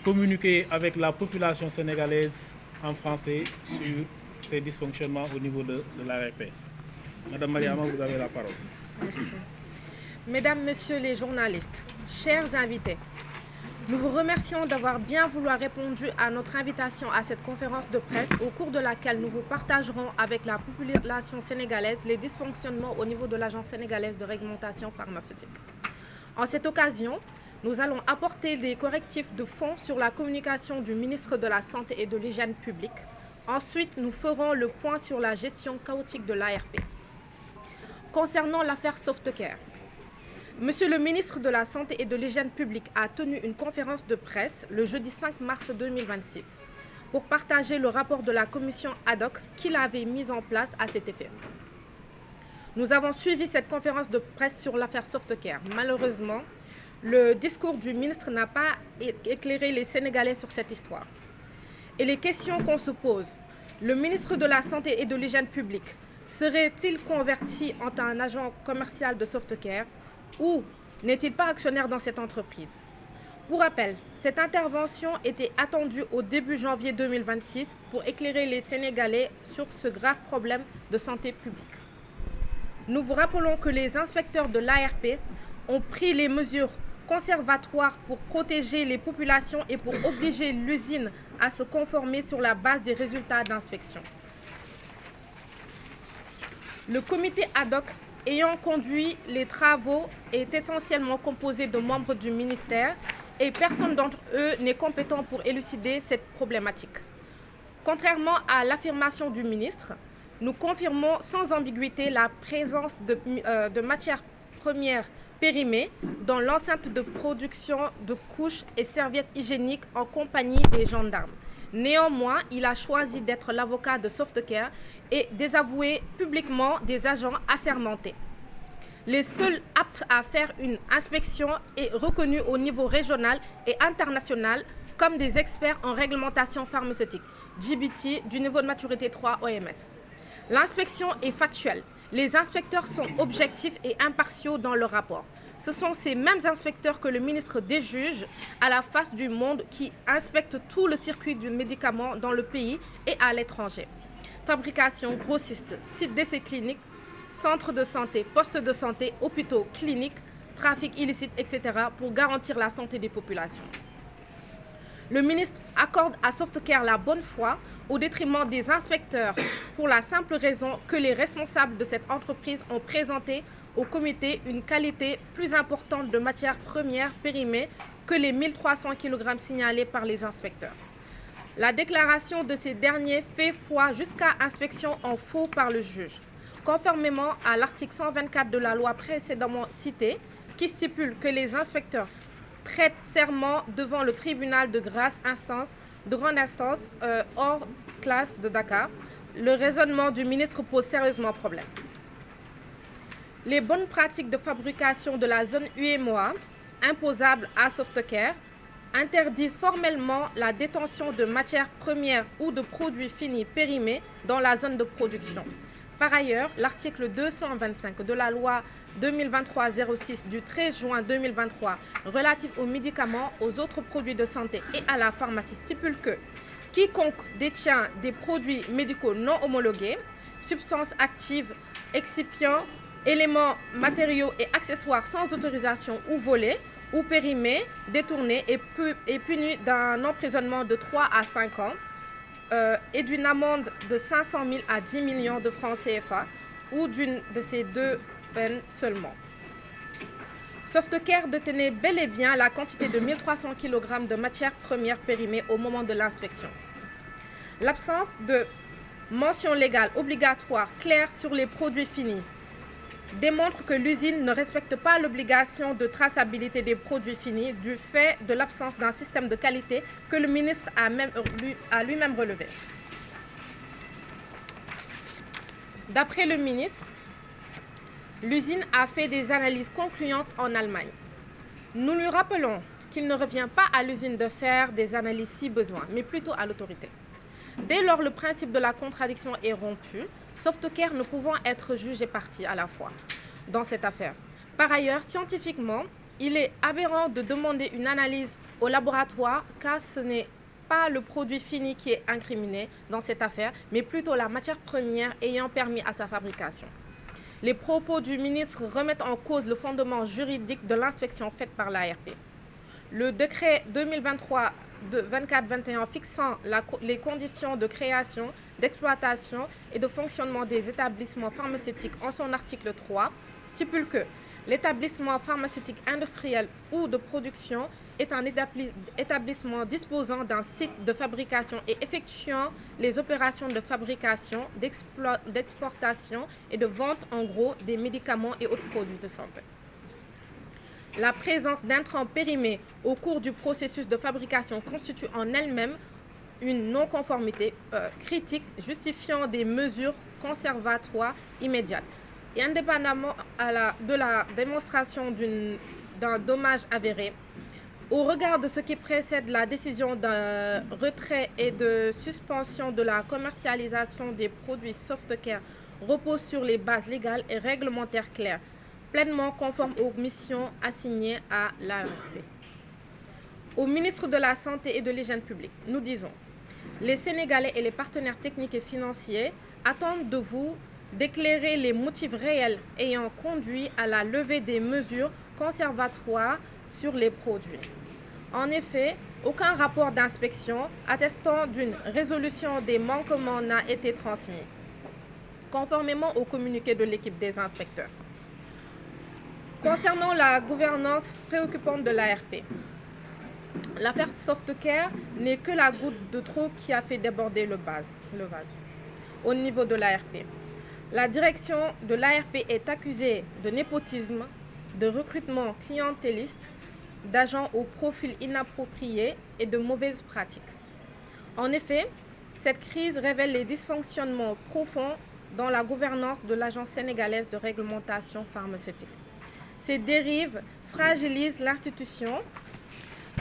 communiquer avec la population sénégalaise en français sur ces dysfonctionnements au niveau de l'ARP. Madame Mariama, vous avez la parole. Merci. Mesdames, Messieurs les journalistes, chers invités, nous vous remercions d'avoir bien vouloir répondu à notre invitation à cette conférence de presse au cours de laquelle nous vous partagerons avec la population sénégalaise les dysfonctionnements au niveau de l'Agence sénégalaise de réglementation pharmaceutique. En cette occasion, nous allons apporter des correctifs de fond sur la communication du ministre de la Santé et de l'Hygiène publique. Ensuite, nous ferons le point sur la gestion chaotique de l'ARP. Concernant l'affaire Softcare, Monsieur le ministre de la Santé et de l'Hygiène publique a tenu une conférence de presse le jeudi 5 mars 2026 pour partager le rapport de la commission ad hoc qu'il avait mis en place à cet effet. Nous avons suivi cette conférence de presse sur l'affaire Softcare. Malheureusement, le discours du ministre n'a pas éclairé les Sénégalais sur cette histoire. Et les questions qu'on se pose, le ministre de la Santé et de l'Hygiène publique serait-il converti en un agent commercial de Softcare ou n'est-il pas actionnaire dans cette entreprise? Pour rappel, cette intervention était attendue au début janvier 2026 pour éclairer les Sénégalais sur ce grave problème de santé publique. Nous vous rappelons que les inspecteurs de l'ARP ont pris les mesures conservatoires pour protéger les populations et pour obliger l'usine à se conformer sur la base des résultats d'inspection. Le comité ad hoc ayant conduit les travaux est essentiellement composé de membres du ministère et personne d'entre eux n'est compétent pour élucider cette problématique. Contrairement à l'affirmation du ministre, nous confirmons sans ambiguïté la présence de matières premières périmées dans l'enceinte de production de couches et serviettes hygiéniques en compagnie des gendarmes. Néanmoins, il a choisi d'être l'avocat de Softcare et désavouer publiquement des agents assermentés. Les seuls aptes à faire une inspection est reconnus au niveau régional et international comme des experts en réglementation pharmaceutique, GBT du niveau de maturité 3 OMS. L'inspection est factuelle. Les inspecteurs sont objectifs et impartiaux dans leur rapport. Ce sont ces mêmes inspecteurs que le ministre déjuge à la face du monde qui inspectent tout le circuit du médicament dans le pays et à l'étranger. Fabrication, grossiste, sites d'essais cliniques, centres de santé, postes de santé, hôpitaux, cliniques, trafic illicite, etc. pour garantir la santé des populations. Le ministre accorde à Softcare la bonne foi au détriment des inspecteurs pour la simple raison que les responsables de cette entreprise ont présenté au comité une qualité plus importante de matières premières périmées que les 1300 kg signalés par les inspecteurs. La déclaration de ces derniers fait foi jusqu'à inspection en faux par le juge, conformément à l'article 124 de la loi précédemment citée, qui stipule que les inspecteurs prêtent serment devant le tribunal de grande instance hors classe de Dakar. Le raisonnement du ministre pose sérieusement problème. Les bonnes pratiques de fabrication de la zone UEMOA, imposables à Softcare, interdisent formellement la détention de matières premières ou de produits finis périmés dans la zone de production. Par ailleurs, l'article 225 de la loi 2023-06 du 13 juin 2023 relatif aux médicaments, aux autres produits de santé et à la pharmacie stipule que quiconque détient des produits médicaux non homologués, substances actives, excipients, éléments matériaux et accessoires sans autorisation ou volés ou périmés, détournés est puni d'un emprisonnement de 3 à 5 ans et d'une amende de 500 000 à 10 millions de francs CFA ou d'une de ces deux peines seulement. Softcare détenait bel et bien la quantité de 1300 kg de matières premières périmées au moment de l'inspection. L'absence de mention légale obligatoire claire sur les produits finis démontre que l'usine ne respecte pas l'obligation de traçabilité des produits finis du fait de l'absence d'un système de qualité que le ministre a lui-même relevé. D'après le ministre, l'usine a fait des analyses concluantes en Allemagne. Nous lui rappelons qu'il ne revient pas à l'usine de faire des analyses si besoin, mais plutôt à l'autorité. Dès lors, le principe de la contradiction est rompu, Softcare ne pouvant être jugé partie à la fois dans cette affaire. Par ailleurs, scientifiquement, Il est aberrant de demander une analyse au laboratoire car ce n'est pas le produit fini qui est incriminé dans cette affaire, mais plutôt la matière première ayant permis à sa fabrication. Les propos du ministre remettent en cause le fondement juridique de l'inspection faite par l'ARP. Le décret 2023-24-21 fixant les conditions de création, d'exploitation et de fonctionnement des établissements pharmaceutiques en son article 3 stipule que l'établissement pharmaceutique industriel ou de production est un établissement disposant d'un site de fabrication et effectuant les opérations de fabrication, d'exportation et de vente en gros des médicaments et autres produits de santé. La présence d'intrants périmés au cours du processus de fabrication constitue en elle-même une non-conformité critique justifiant des mesures conservatoires immédiates. Et indépendamment de la démonstration d'un dommage avéré, au regard de ce qui précède la décision de retrait et de suspension de la commercialisation des produits Softcare repose sur les bases légales et réglementaires claires, pleinement conformes aux missions assignées à l'ARP. Au ministre de la Santé et de l'Hygiène publique, nous disons: les Sénégalais et les partenaires techniques et financiers attendent de vous d'éclairer les motifs réels ayant conduit à la levée des mesures conservatoires sur les produits. En effet, aucun rapport d'inspection attestant d'une résolution des manquements n'a été transmis, conformément au communiqué de l'équipe des inspecteurs. Concernant la gouvernance préoccupante de l'ARP, l'affaire Softcare n'est que la goutte de trop qui a fait déborder le vase. Au niveau de l'ARP, la direction de l'ARP est accusée de népotisme, de recrutement clientéliste, d'agents au profil inapproprié et de mauvaises pratiques. En effet, cette crise révèle les dysfonctionnements profonds dans la gouvernance de l'Agence sénégalaise de réglementation pharmaceutique. Ces dérives fragilisent l'institution,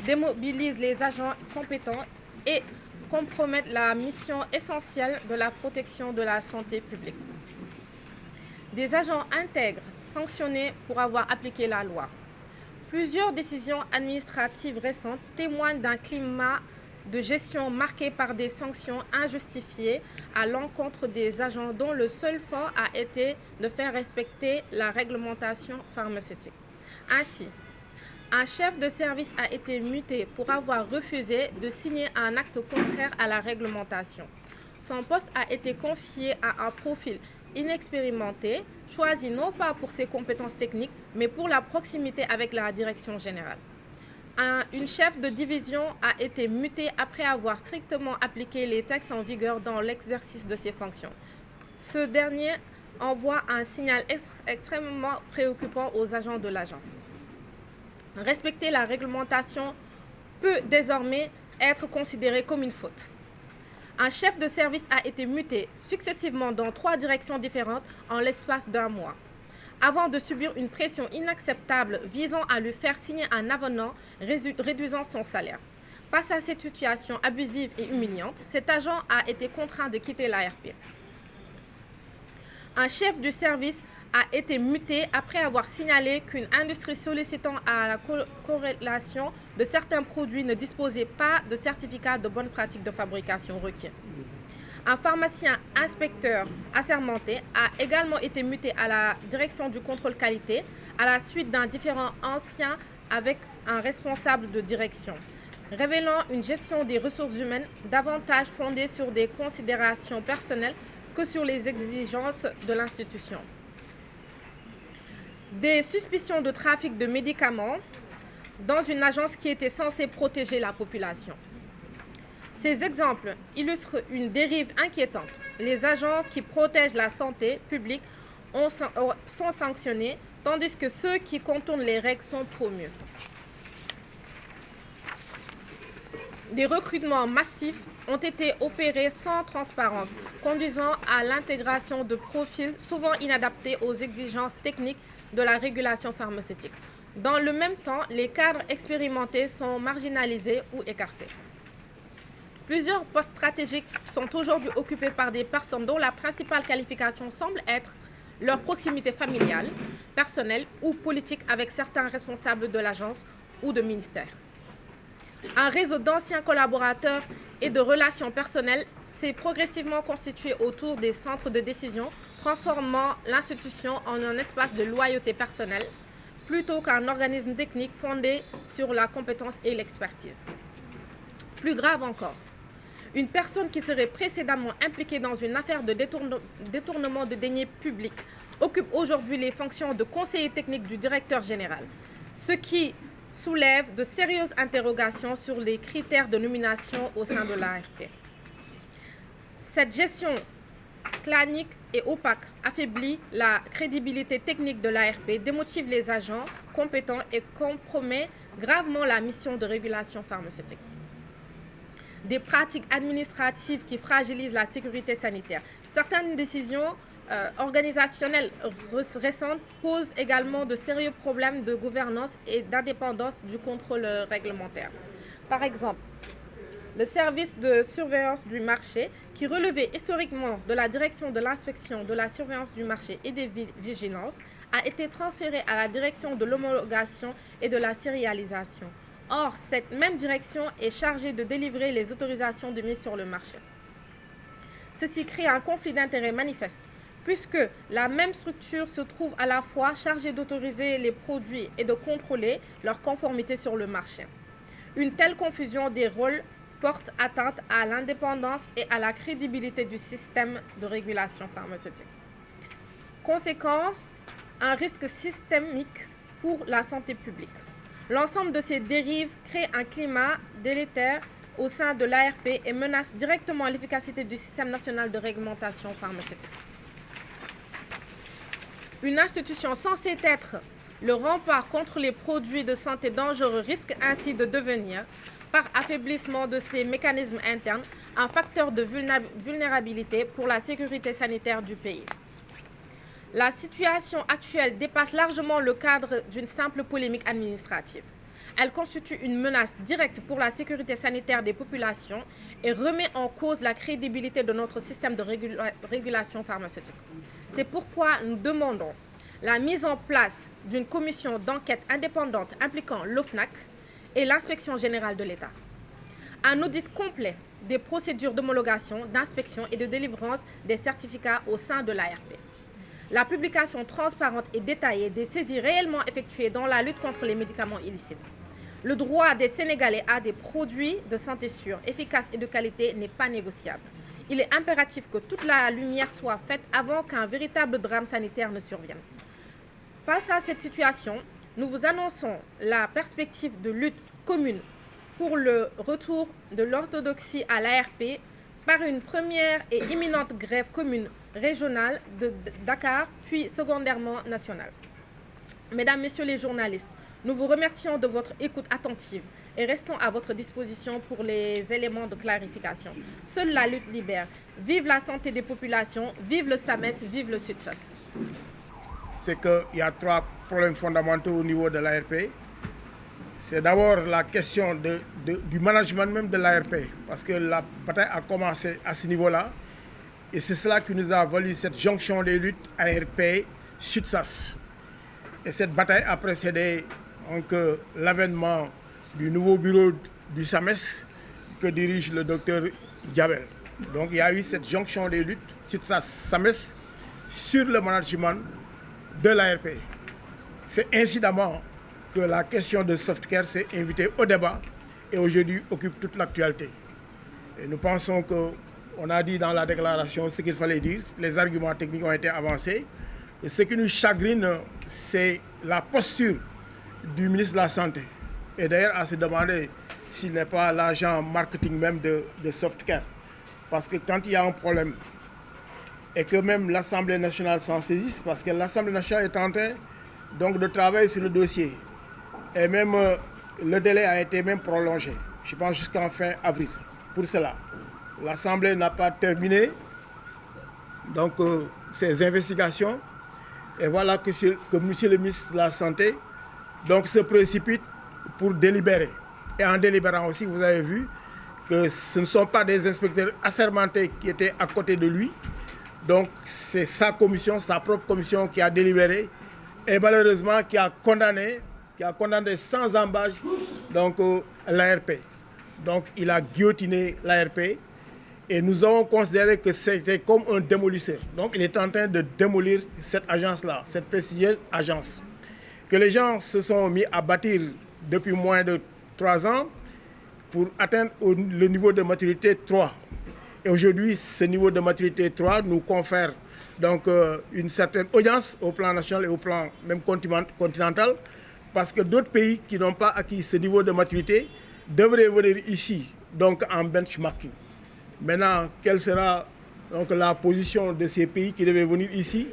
démobilisent les agents compétents et compromettent la mission essentielle de la protection de la santé publique. Des agents intègres sanctionnés pour avoir appliqué la loi. Plusieurs décisions administratives récentes témoignent d'un climat de gestion marqué par des sanctions injustifiées à l'encontre des agents dont le seul fort a été de faire respecter la réglementation pharmaceutique. Ainsi, un chef de service a été muté pour avoir refusé de signer un acte contraire à la réglementation. Son poste a été confié à un profil inexpérimenté, choisi non pas pour ses compétences techniques, mais pour la proximité avec la direction générale. Une chef de division a été mutée après avoir strictement appliqué les textes en vigueur dans l'exercice de ses fonctions. Ce dernier envoie un signal extrêmement préoccupant aux agents de l'agence. Respecter la réglementation peut désormais être considéré comme une faute. Un chef de service a été muté successivement dans 3 directions différentes en l'espace d'1 mois, avant de subir une pression inacceptable visant à lui faire signer un avenant réduisant son salaire. Face à cette situation abusive et humiliante, cet agent a été contraint de quitter l'ARP. Un chef du service a été muté après avoir signalé qu'une industrie sollicitant à la corrélation de certains produits ne disposait pas de certificat de bonne pratique de fabrication requis. Un pharmacien inspecteur assermenté a également été muté à la direction du contrôle qualité à la suite d'un différend ancien avec un responsable de direction, révélant une gestion des ressources humaines davantage fondée sur des considérations personnelles que sur les exigences de l'institution. Des suspicions de trafic de médicaments dans une agence qui était censée protéger la population. Ces exemples illustrent une dérive inquiétante. Les agents qui protègent la santé publique sont sanctionnés, tandis que ceux qui contournent les règles sont promus. Des recrutements massifs ont été opérés sans transparence, conduisant à l'intégration de profils souvent inadaptés aux exigences techniques de la régulation pharmaceutique. Dans le même temps, les cadres expérimentés sont marginalisés ou écartés. Plusieurs postes stratégiques sont aujourd'hui occupés par des personnes dont la principale qualification semble être leur proximité familiale, personnelle ou politique avec certains responsables de l'agence ou de ministère. Un réseau d'anciens collaborateurs et de relations personnelles s'est progressivement constitué autour des centres de décision, transformant l'institution en un espace de loyauté personnelle, plutôt qu'un organisme technique fondé sur la compétence et l'expertise. Plus grave encore, une personne qui serait précédemment impliquée dans une affaire de détournement de deniers publics occupe aujourd'hui les fonctions de conseiller technique du directeur général, ce qui soulève de sérieuses interrogations sur les critères de nomination au sein de l'ARP. Cette gestion clanique et opaque affaiblit la crédibilité technique de l'ARP, démotive les agents compétents et compromet gravement la mission de régulation pharmaceutique. Des pratiques administratives qui fragilisent la sécurité sanitaire. Certaines décisions organisationnelles récentes posent également de sérieux problèmes de gouvernance et d'indépendance du contrôle réglementaire. Par exemple, le service de surveillance du marché, qui relevait historiquement de la direction de l'inspection, de la surveillance du marché et des vigilances, a été transféré à la direction de l'homologation et de la sérialisation. Or, cette même direction est chargée de délivrer les autorisations de mise sur le marché. Ceci crée un conflit d'intérêts manifeste, puisque la même structure se trouve à la fois chargée d'autoriser les produits et de contrôler leur conformité sur le marché. Une telle confusion des rôles porte atteinte à l'indépendance et à la crédibilité du système de régulation pharmaceutique. Conséquence, un risque systémique pour la santé publique. L'ensemble de ces dérives crée un climat délétère au sein de l'ARP et menace directement l'efficacité du système national de réglementation pharmaceutique. Une institution censée être le rempart contre les produits de santé dangereux risque ainsi de devenir, par affaiblissement de ces mécanismes internes, un facteur de vulnérabilité pour la sécurité sanitaire du pays. La situation actuelle dépasse largement le cadre d'une simple polémique administrative. Elle constitue une menace directe pour la sécurité sanitaire des populations et remet en cause la crédibilité de notre système de régulation pharmaceutique. C'est pourquoi nous demandons la mise en place d'une commission d'enquête indépendante impliquant l'OFNAC et l'Inspection générale de l'État. Un audit complet des procédures d'homologation, d'inspection et de délivrance des certificats au sein de l'ARP. La publication transparente et détaillée des saisies réellement effectuées dans la lutte contre les médicaments illicites. Le droit des Sénégalais à des produits de santé sûrs, efficaces et de qualité n'est pas négociable. Il est impératif que toute la lumière soit faite avant qu'un véritable drame sanitaire ne survienne. Face à cette situation, nous vous annonçons la perspective de lutte commune pour le retour de l'orthodoxie à l'ARP par une première et imminente grève commune régionale de Dakar, puis secondairement nationale. Mesdames, Messieurs les journalistes, nous vous remercions de votre écoute attentive et restons à votre disposition pour les éléments de clarification. Seule la lutte libère. Vive la santé des populations, vive le SAMES, vive le SUTSAS. C'est qu'il y a trois problèmes fondamentaux au niveau de l'ARP. C'est d'abord la question du management même de l'ARP, parce que la bataille a commencé à ce niveau-là, et c'est cela qui nous a valu cette jonction des luttes ARP-SUTSAS. Et cette bataille a précédé l'avènement du nouveau bureau du SAMES que dirige le docteur Diabel. Donc il y a eu cette jonction des luttes SUTSAS-SAMES sur le management de l'ARP. C'est incidemment que la question de Softcare s'est invitée au débat et aujourd'hui occupe toute l'actualité. Et nous pensons qu'on a dit dans la déclaration ce qu'il fallait dire, les arguments techniques ont été avancés. Et ce qui nous chagrine, c'est la posture du ministre de la Santé. Et d'ailleurs, à se demander s'il n'est pas l'agent marketing même de Softcare. Parce que quand il y a un problème, et que même l'Assemblée nationale s'en saisisse, parce que l'Assemblée nationale est en train donc de travailler sur le dossier. Et même le délai a été même prolongé, je pense jusqu'en fin avril. Pour cela, l'Assemblée n'a pas terminé donc, ses investigations. Et voilà que M. le ministre de la Santé donc, se précipite pour délibérer. Et en délibérant aussi, vous avez vu que ce ne sont pas des inspecteurs assermentés qui étaient à côté de lui, Donc c'est sa commission, sa propre commission qui a délibéré et malheureusement qui a condamné sans embâche donc l'ARP. Donc il a guillotiné l'ARP et nous avons considéré que c'était comme un démolisseur. Donc il est en train de démolir cette agence-là, cette prestigieuse agence que les gens se sont mis à bâtir depuis moins de 3 ans pour atteindre le niveau de maturité 3. Et aujourd'hui, ce niveau de maturité 3 nous confère donc une certaine audience au plan national et au plan même continental, parce que d'autres pays qui n'ont pas acquis ce niveau de maturité devraient venir ici donc en benchmarking. Maintenant, quelle sera donc la position de ces pays qui devaient venir ici,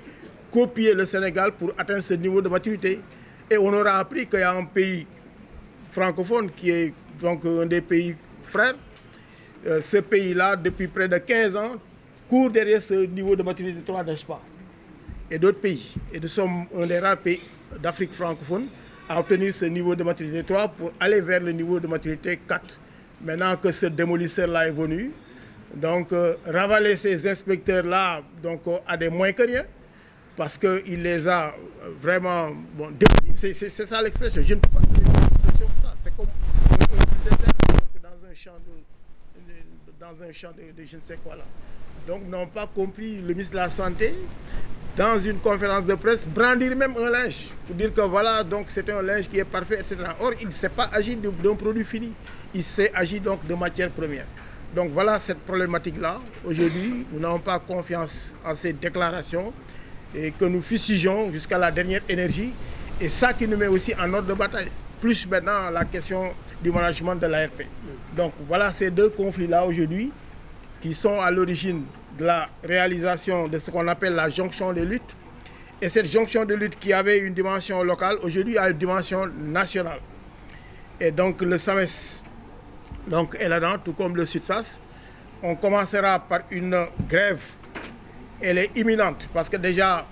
copier le Sénégal pour atteindre ce niveau de maturité? Et on aura appris qu'il y a un pays francophone qui est donc un des pays frères. Ce pays-là, depuis près de 15 ans, court derrière ce niveau de maturité 3, n'est-ce pas? Et d'autres pays. Et nous sommes un des rares pays d'Afrique francophone à obtenir ce niveau de maturité 3 pour aller vers le niveau de maturité 4. Maintenant que ce démolisseur-là est venu, donc ravaler ces inspecteurs-là donc, à des moins que rien, parce qu'il les a vraiment démolis. C'est ça l'expression. Je ne peux pas trouver une expression que ça. C'est comme un désert dans un champ de je ne sais quoi là. Donc n'ont pas compris le ministre de la Santé dans une conférence de presse brandir même un linge pour dire que voilà, donc c'est un linge qui est parfait, etc. Or, il ne s'est pas agi d'un produit fini, il s'est agi donc de matière première. Donc voilà cette problématique-là. Aujourd'hui, nous n'avons pas confiance en ces déclarations et que nous fustigeons jusqu'à la dernière énergie. Et ça qui nous met aussi en ordre de bataille. Plus maintenant la question du management de l'ARP. Donc voilà ces deux conflits-là aujourd'hui qui sont à l'origine de la réalisation de ce qu'on appelle la jonction de lutte. Et cette jonction de lutte qui avait une dimension locale, aujourd'hui a une dimension nationale. Et donc le SAMES donc, est là-dedans, tout comme le SUTSAS. On commencera par une grève. Elle est imminente parce que déjà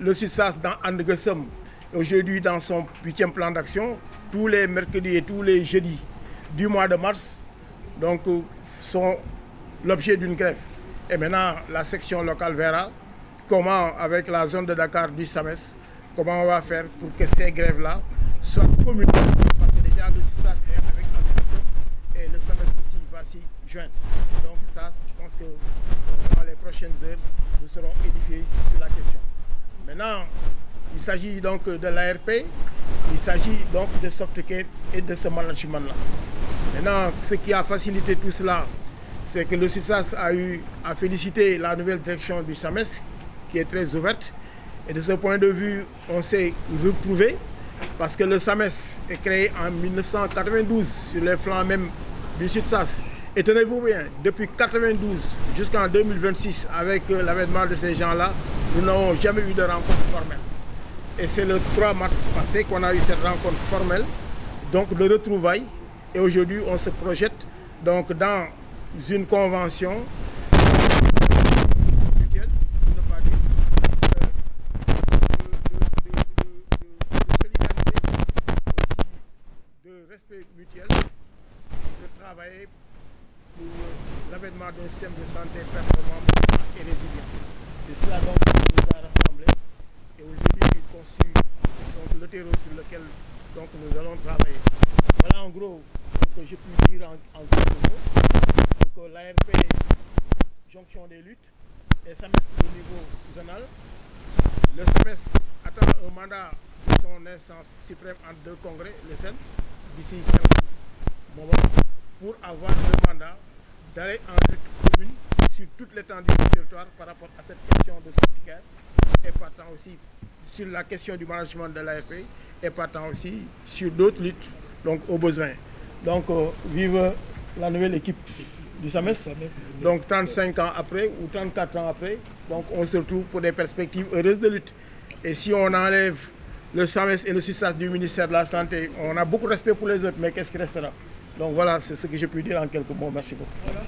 le SUTSAS dans Andegessem, aujourd'hui dans son 8e plan d'action, tous les mercredis et tous les jeudis du mois de mars donc, sont l'objet d'une grève. Et maintenant, la section locale verra comment, avec la zone de Dakar du SAMES, comment on va faire pour que ces grèves-là soient communes. Parce que déjà, le SUTSAS est avec Andegessem et le SAMES aussi va s'y joindre. Donc ça, je pense que dans les prochaines heures, nous serons édifiés sur la question. Maintenant, il s'agit donc de l'ARP, il s'agit donc de Softcare et de ce management-là. Maintenant, ce qui a facilité tout cela, c'est que le SUTSAS a félicité la nouvelle direction du SAMES, qui est très ouverte. Et de ce point de vue, on s'est retrouvé parce que le SAMES est créé en 1992 sur les flancs même du SUTSAS. Et tenez-vous bien, depuis 1992 jusqu'en 2026, avec l'avènement de ces gens-là, nous n'avons jamais eu de rencontre formelle. Et c'est le 3 mars passé qu'on a eu cette rencontre formelle, donc de retrouvailles. Et aujourd'hui, on se projette donc dans une convention mutuelle, pour ne pas dire, de solidarité, aussi de respect mutuel, de travailler pour l'avènement d'un système de santé performant et résilient. C'est cela donc qui nous a rassemblés. Et aujourd'hui, il constitue donc le terreau sur lequel donc, nous allons travailler. Voilà en gros ce que je peux dire en quelques mots. Donc l'ARP, jonction des luttes, et SAMES au niveau zonal. Le SAMES attend un mandat de son instance suprême en 2 congrès, le SEN, d'ici quelques moments, pour avoir le mandat d'aller en lutte commune sur toute l'étendue du territoire par rapport à cette question de Softcare et partant aussi sur la question du management de l'ARP et partant aussi sur d'autres luttes donc aux besoins. Donc vive la nouvelle équipe du SAMES. Donc 35 ans après ou 34 ans après, donc on se retrouve pour des perspectives heureuses de lutte. Et si on enlève le SAMES et le SUTSAS du ministère de la Santé, on a beaucoup de respect pour les autres, mais qu'est-ce qui restera? Donc voilà, c'est ce que je peux dire en quelques mots. Merci beaucoup.